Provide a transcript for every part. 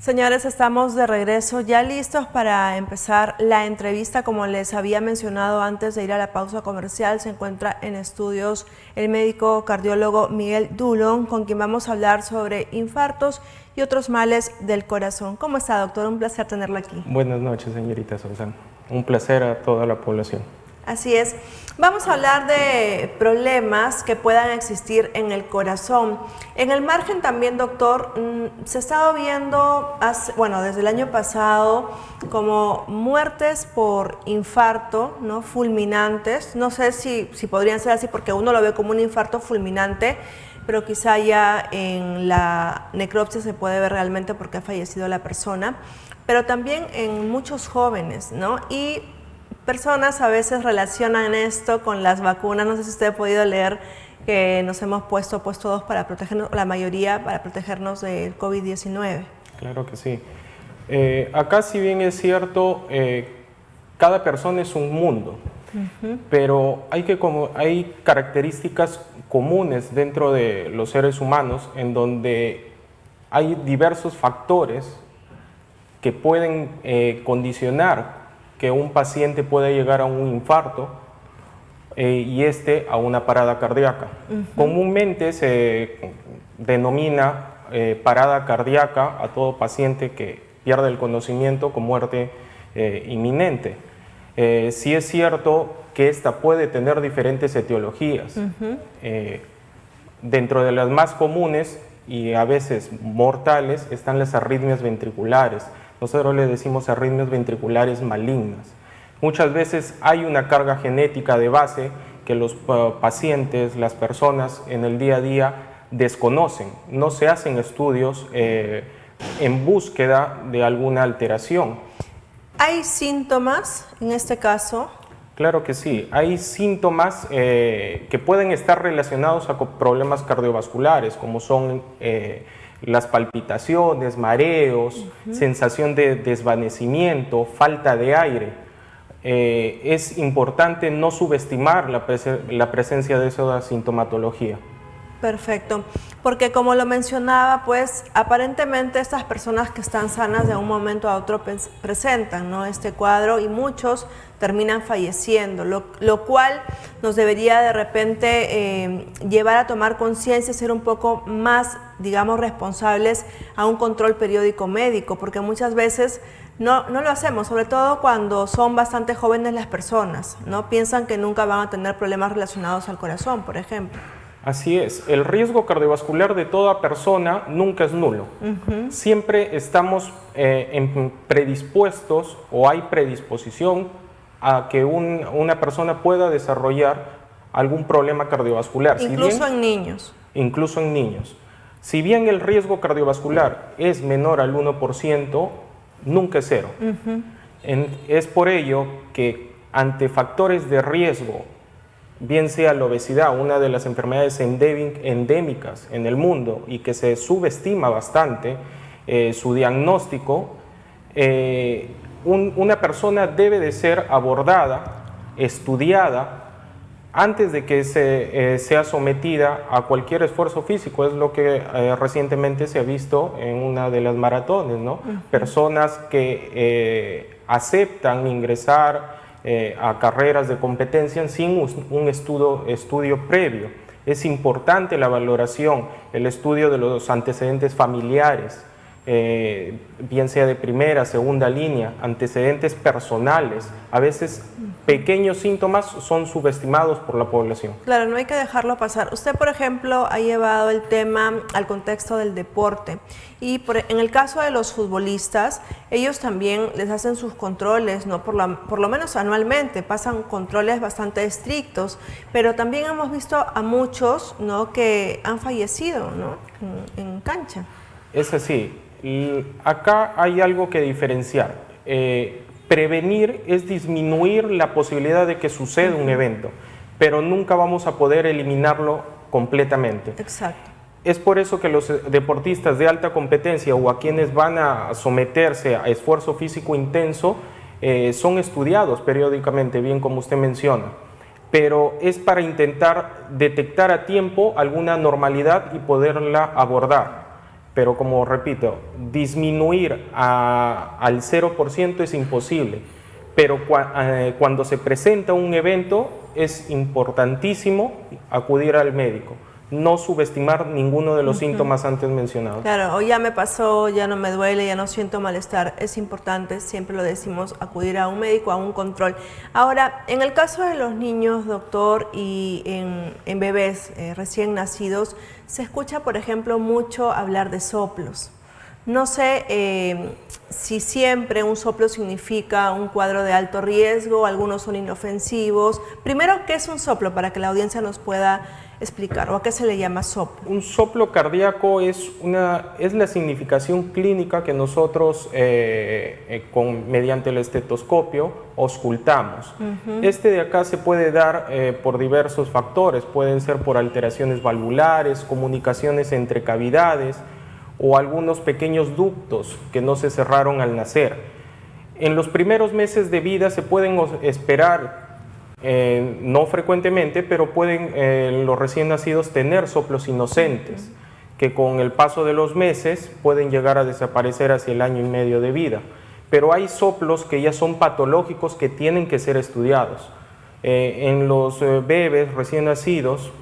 Señores, estamos de regreso, ya listos para empezar la entrevista. Como les había mencionado antes de ir a la pausa comercial, se encuentra en estudios el médico cardiólogo Miguel Dulon, con quien vamos a hablar sobre infartos y otros males del corazón. ¿Cómo está, doctor? Un placer tenerlo aquí. Buenas noches, señorita Susana. Un placer a toda la población. Así es. Vamos a hablar de problemas que puedan existir en el corazón. En el margen también, doctor, se ha estado viendo, desde el año pasado, como muertes por infarto, ¿no? Fulminantes. No sé si podrían ser así porque uno lo ve como un infarto fulminante, pero quizá ya en la necropsia se puede ver realmente porque ha fallecido la persona. Pero también en muchos jóvenes, ¿no? Y personas a veces relacionan esto con las vacunas. No sé si usted ha podido leer que nos hemos puesto todos para protegernos, la mayoría para protegernos del COVID-19. Claro que sí. Acá, si bien es cierto, cada persona es un mundo, pero hay características comunes dentro de los seres humanos en donde hay diversos factores que pueden condicionar que un paciente pueda llegar a un infarto y a una parada cardíaca. Comúnmente se denomina parada cardíaca a todo paciente que pierde el conocimiento con muerte inminente. Sí es cierto que esta puede tener diferentes etiologías. Dentro de las más comunes y a veces mortales están las arritmias ventriculares. Nosotros le decimos arritmias ventriculares malignas. Muchas veces hay una carga genética de base que los pacientes, las personas en el día a día desconocen. No se hacen estudios en búsqueda de alguna alteración. ¿Hay síntomas en este caso? Claro que sí. Hay síntomas que pueden estar relacionados a problemas cardiovasculares, como son las palpitaciones, mareos, sensación de desvanecimiento, falta de aire. Es importante no subestimar la presencia de esa sintomatología. Perfecto, porque como lo mencionaba, pues aparentemente estas personas que están sanas de un momento a otro presentan, ¿no?, este cuadro, y muchos terminan falleciendo, lo cual nos debería de repente llevar a tomar conciencia y ser un poco más, digamos, responsables a un control periódico médico, porque muchas veces no lo hacemos, sobre todo cuando son bastante jóvenes las personas, ¿no? Piensan que nunca van a tener problemas relacionados al corazón, por ejemplo. Así es, el riesgo cardiovascular de toda persona nunca es nulo. Siempre estamos predispuestos o hay predisposición a que una persona pueda desarrollar algún problema cardiovascular. Incluso en niños. Incluso en niños. Si bien el riesgo cardiovascular es menor al 1%, nunca es cero. Es por ello que ante factores de riesgo, bien sea la obesidad, una de las enfermedades endémicas en el mundo y que se subestima bastante su diagnóstico, una persona debe de ser abordada, estudiada, antes de que sea sometida a cualquier esfuerzo físico. Es lo que recientemente se ha visto en una de las maratones, ¿no? Personas que aceptan ingresar a carreras de competencia sin un estudio previo. Es importante la valoración, el estudio de los antecedentes familiares, bien sea de primera, segunda línea, antecedentes personales. A veces pequeños síntomas son subestimados por la población. Claro, no hay que dejarlo pasar. Usted, por ejemplo, ha llevado el tema al contexto del deporte y en el caso de los futbolistas, ellos también les hacen sus controles, ¿no? Por lo menos anualmente, pasan controles bastante estrictos, pero también hemos visto a muchos, ¿no?, que han fallecido, ¿no?, en cancha. Es así. Y acá hay algo que diferenciar. Prevenir es disminuir la posibilidad de que suceda un evento, pero nunca vamos a poder eliminarlo completamente. Exacto. Es por eso que los deportistas de alta competencia o a quienes van a someterse a esfuerzo físico intenso son estudiados periódicamente, bien como usted menciona, pero es para intentar detectar a tiempo alguna normalidad y poderla abordar. pero como repito, disminuir al 0% es imposible, pero cuando se presenta un evento es importantísimo acudir al médico, no subestimar ninguno de los síntomas antes mencionados. Claro, o ya me pasó, ya no me duele, ya no siento malestar. Es importante, siempre lo decimos, acudir a un médico, a un control. Ahora, en el caso de los niños, doctor, y en bebés recién nacidos, se escucha, por ejemplo, mucho hablar de soplos. No sé si siempre un soplo significa un cuadro de alto riesgo, algunos son inofensivos. Primero, ¿qué es un soplo? Para que la audiencia nos pueda explicar, ¿o a qué se le llama soplo? Un soplo cardíaco es la significación clínica que nosotros mediante el estetoscopio auscultamos. Este de acá se puede dar por diversos factores, pueden ser por alteraciones valvulares, comunicaciones entre cavidades o algunos pequeños ductos que no se cerraron al nacer. En los primeros meses de vida se pueden esperar, no frecuentemente, pero pueden los recién nacidos tener soplos inocentes, que con el paso de los meses pueden llegar a desaparecer hacia el año y medio de vida. Pero hay soplos que ya son patológicos que tienen que ser estudiados. En los bebés recién nacidos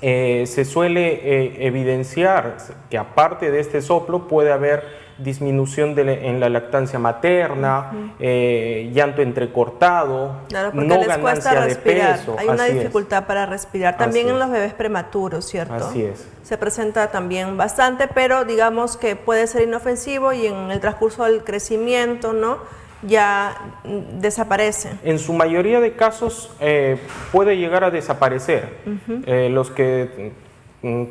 se suele evidenciar que aparte de este soplo puede haber disminución en la lactancia materna, llanto entrecortado, claro, porque no les ganancia cuesta respirar. de peso. Hay una dificultad para respirar. También en los bebés prematuros, ¿cierto? Así es. Se presenta también bastante, pero digamos que puede ser inofensivo y en el transcurso del crecimiento, ¿no?, ya desaparece. En su mayoría de casos puede llegar a desaparecer. Los que,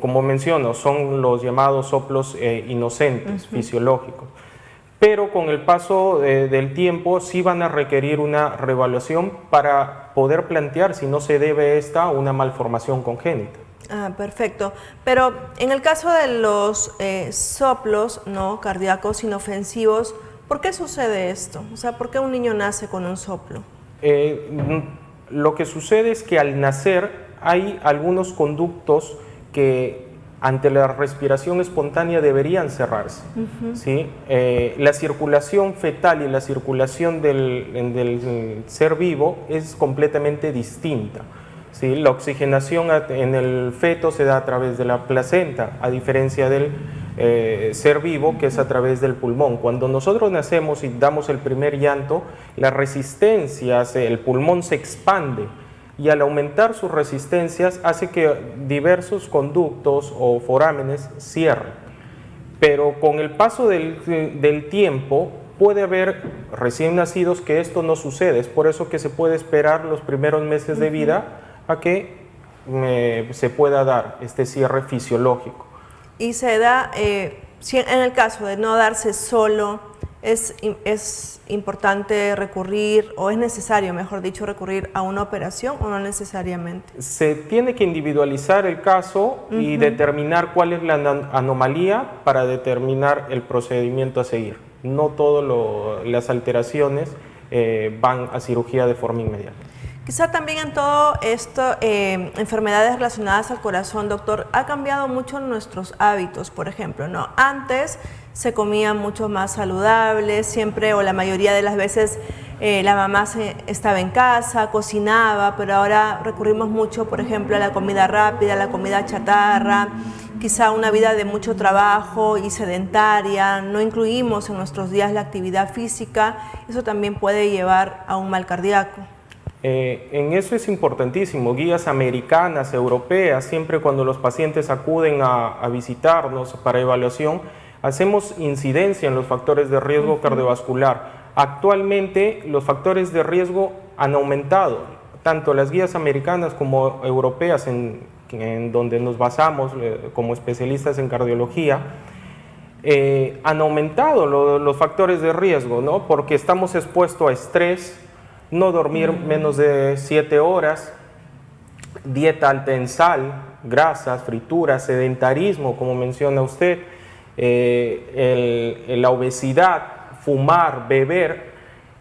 como menciono, son los llamados soplos inocentes, fisiológicos. Pero con el paso del tiempo sí van a requerir una reevaluación para poder plantear si no se debe a una malformación congénita. Ah, perfecto. Pero en el caso de los soplos, ¿no?, cardíacos inofensivos, ¿por qué sucede esto? O sea, ¿por qué un niño nace con un soplo? Lo que sucede es que al nacer hay algunos conductos que ante la respiración espontánea deberían cerrarse. ¿Sí? La circulación fetal y la circulación del ser vivo es completamente distinta. ¿Sí? La oxigenación en el feto se da a través de la placenta, a diferencia del ser vivo, que es a través del pulmón. Cuando nosotros nacemos y damos el primer llanto, las resistencias, el pulmón se expande y al aumentar sus resistencias hace que diversos conductos o forámenes cierren. Pero con el paso del tiempo puede haber recién nacidos que esto no sucede. Es por eso que se puede esperar los primeros meses de vida a que se pueda dar este cierre fisiológico. Y se da, en el caso de no darse solo, es importante recurrir, o es necesario, mejor dicho, recurrir a una operación o no necesariamente. Se tiene que individualizar el caso y determinar cuál es la anomalía para determinar el procedimiento a seguir. No todas las alteraciones van a cirugía de forma inmediata. Quizá también en todo esto, enfermedades relacionadas al corazón, doctor, ha cambiado mucho nuestros hábitos, por ejemplo, ¿no? Antes se comía mucho más saludable, siempre o la mayoría de las veces la mamá estaba en casa, cocinaba, pero ahora recurrimos mucho, por ejemplo, a la comida rápida, a la comida chatarra, quizá una vida de mucho trabajo y sedentaria, no incluimos en nuestros días la actividad física, eso también puede llevar a un mal cardíaco. En eso es importantísimo, guías americanas, europeas, siempre cuando los pacientes acuden a visitarnos para evaluación, hacemos incidencia en los factores de riesgo cardiovascular. Actualmente los factores de riesgo han aumentado, tanto las guías americanas como europeas en donde nos basamos como especialistas en cardiología, han aumentado los factores de riesgo, ¿no? Porque estamos expuestos a estrés, no dormir menos de 7 horas, dieta alta en sal, grasas, frituras, sedentarismo, como menciona usted, la obesidad, fumar, beber,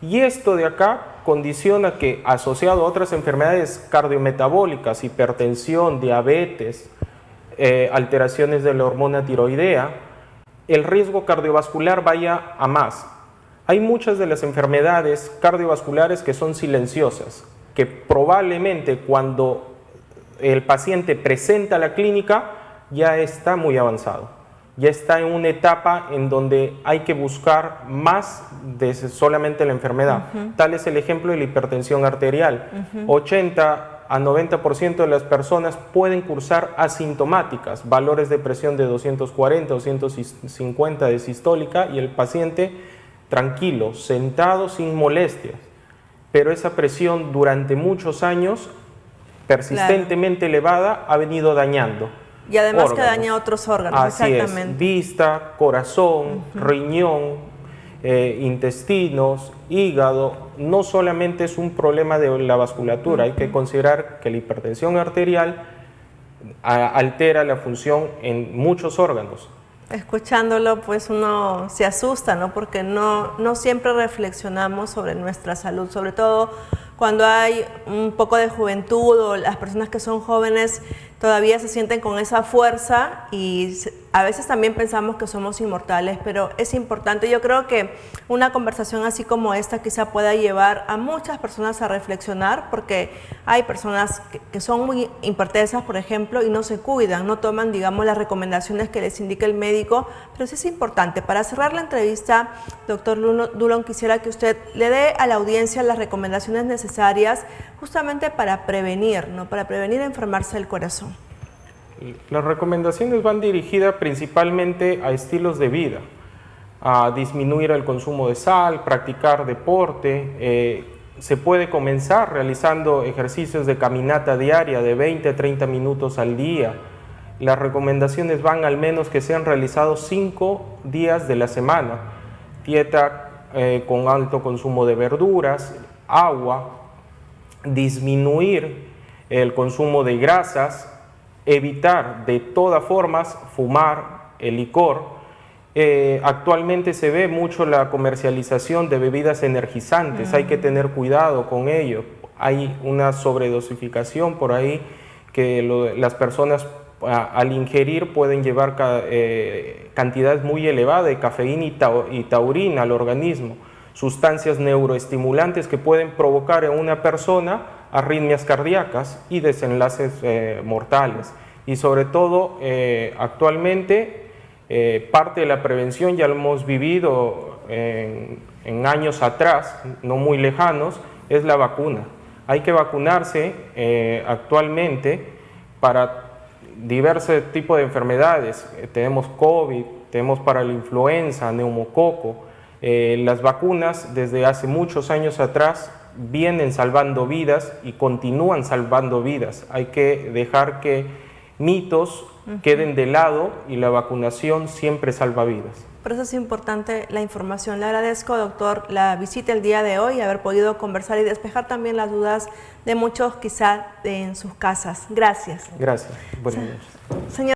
y esto de acá condiciona que, asociado a otras enfermedades cardiometabólicas, hipertensión, diabetes, alteraciones de la hormona tiroidea, el riesgo cardiovascular vaya a más. Hay muchas de las enfermedades cardiovasculares que son silenciosas, que probablemente cuando el paciente presenta la clínica ya está muy avanzado, ya está en una etapa en donde hay que buscar más de solamente la enfermedad. Tal es el ejemplo de la hipertensión arterial. 80 a 90% de las personas pueden cursar asintomáticas, valores de presión de 240, 250 de sistólica, y el paciente tranquilo, sentado, sin molestias. Pero esa presión durante muchos años, persistentemente elevada, ha venido dañando y además órganos. que daña otros órganos. Así exactamente. Es, vista, corazón, riñón, intestinos, hígado. No solamente es un problema de la vasculatura, hay que considerar que la hipertensión arterial altera la función en muchos órganos. Escuchándolo, pues uno se asusta, ¿no? Porque no siempre reflexionamos sobre nuestra salud, sobre todo cuando hay un poco de juventud o las personas que son jóvenes todavía se sienten con esa fuerza y a veces también pensamos que somos inmortales, pero es importante. Yo creo que una conversación así como esta quizá pueda llevar a muchas personas a reflexionar, porque hay personas que son muy hipertensas, por ejemplo, y no se cuidan, no toman, digamos, las recomendaciones que les indica el médico, pero sí es importante. Para cerrar la entrevista, doctor Dulon, quisiera que usted le dé a la audiencia las recomendaciones necesarias justamente para prevenir, ¿no? Para prevenir enfermarse del corazón. Las recomendaciones van dirigidas principalmente a estilos de vida, a disminuir el consumo de sal, practicar deporte. Se puede comenzar realizando ejercicios de caminata diaria de 20 a 30 minutos al día. Las recomendaciones van al menos que sean realizados 5 días de la semana. Dieta con alto consumo de verduras, agua, disminuir el consumo de grasas, evitar de todas formas fumar, el licor. Actualmente se ve mucho la comercialización de bebidas energizantes, hay que tener cuidado con ello. Hay una sobredosificación por ahí que las personas al ingerir pueden llevar cantidades muy elevadas de cafeína y taurina al organismo, sustancias neuroestimulantes que pueden provocar en una persona arritmias cardíacas y desenlaces mortales. Y sobre todo, actualmente, parte de la prevención ya lo hemos vivido en años atrás, no muy lejanos, es la vacuna. Hay que vacunarse actualmente para diversos tipos de enfermedades. Tenemos COVID, tenemos para la influenza, neumococo. Las vacunas desde hace muchos años atrás vienen salvando vidas y continúan salvando vidas. Hay que dejar que mitos queden de lado y la vacunación siempre salva vidas. Por eso es importante la información. Le agradezco, doctor, la visita el día de hoy y haber podido conversar y despejar también las dudas de muchos quizá en sus casas. Gracias. Gracias. Buenas noches. Señor